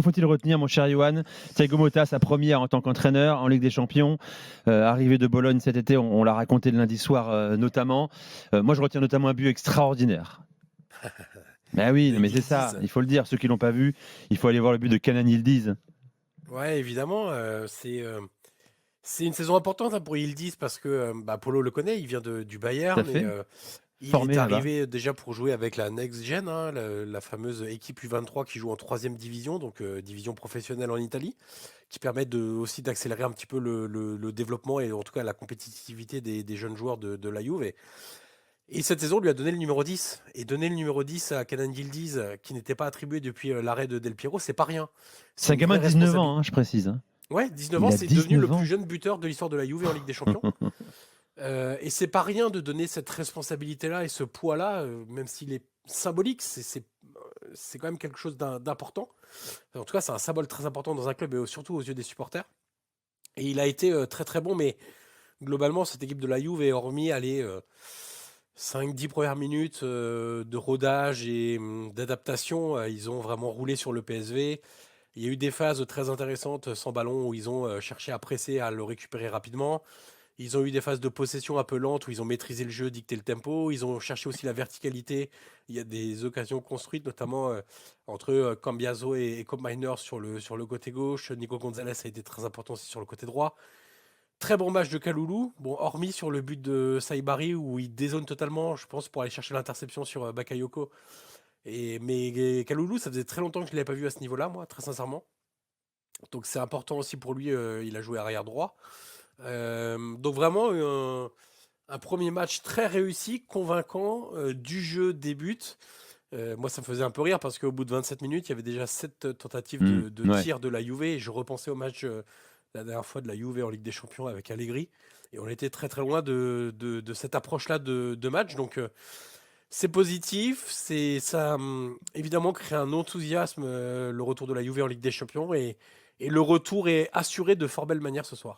faut-il retenir, mon cher Johan? Thiago Motta, sa première en tant qu'entraîneur en Ligue des Champions, arrivé de Bologne cet été, on l'a raconté le lundi soir notamment. Moi, je retiens notamment un but extraordinaire. Ben oui, De non, mais c'est ça, Yildiz. il faut le dire. Ceux qui l'ont pas vu, il faut aller voir le but de Kenan Yildiz. Ouais, évidemment, c'est une saison importante hein, pour Yildiz parce que Polo le connaît, il vient du Tout à Bayern et fait. il est Formé là-bas. arrivé déjà pour jouer avec la Next Gen, hein, la fameuse équipe U23 qui joue en troisième division, donc division professionnelle en Italie, qui permet aussi d'accélérer un petit peu le développement et en tout cas la compétitivité des jeunes joueurs de la Juve. Et cette saison, on lui a donné le numéro 10. Et donner le numéro 10 à Kenan Yildiz, qui n'était pas attribué depuis l'arrêt de Del Piero, c'est pas rien. C'est C'est un une gamin vraie de 19 ans, responsabilité. hein, je précise, hein. Ouais, 19 ans, Il a c'est devenu le 19 plus ans. jeune buteur de l'histoire de la Juve en Ligue des Champions. Et c'est pas rien de donner cette responsabilité-là et ce poids-là, même s'il est symbolique, c'est quand même quelque chose d'important. En tout cas, c'est un symbole très important dans un club et surtout aux yeux des supporters. Et il a été très très bon, mais globalement, cette équipe de la Juve est hormis aller 5-10 premières minutes de rodage et d'adaptation, ils ont vraiment roulé sur le PSV. Il y a eu des phases très intéressantes sans ballon où ils ont cherché à presser, à le récupérer rapidement. Ils ont eu des phases de possession un peu lentes où ils ont maîtrisé le jeu, dicté le tempo. Ils ont cherché aussi la verticalité. Il y a des occasions construites, notamment entre Cambiaso et Kopp Miner sur le côté gauche. Nico Gonzalez a été très important aussi sur le côté droit. Très bon match de Kaloulou. Bon, hormis sur le but de Saibari où il dézone totalement, je pense, pour aller chercher l'interception sur Bakayoko. Mais Kaloulou, ça faisait très longtemps que je ne l'avais pas vu à ce niveau-là, moi, très sincèrement. Donc c'est important aussi pour lui, il a joué arrière droit. Donc vraiment un premier match très réussi, convaincant, du jeu, des buts. Moi, ça me faisait un peu rire parce qu'au bout de 27 minutes, il y avait déjà 7 tentatives de Ouais. tir de la Juve. Et je repensais au match la dernière fois de la Juve en Ligue des Champions avec Allegri. Et on était très très loin de cette approche-là de match. Donc c'est positif. Ça évidemment crée un enthousiasme, le retour de la Juve en Ligue des Champions. Et le retour est assuré de fort belle manière ce soir.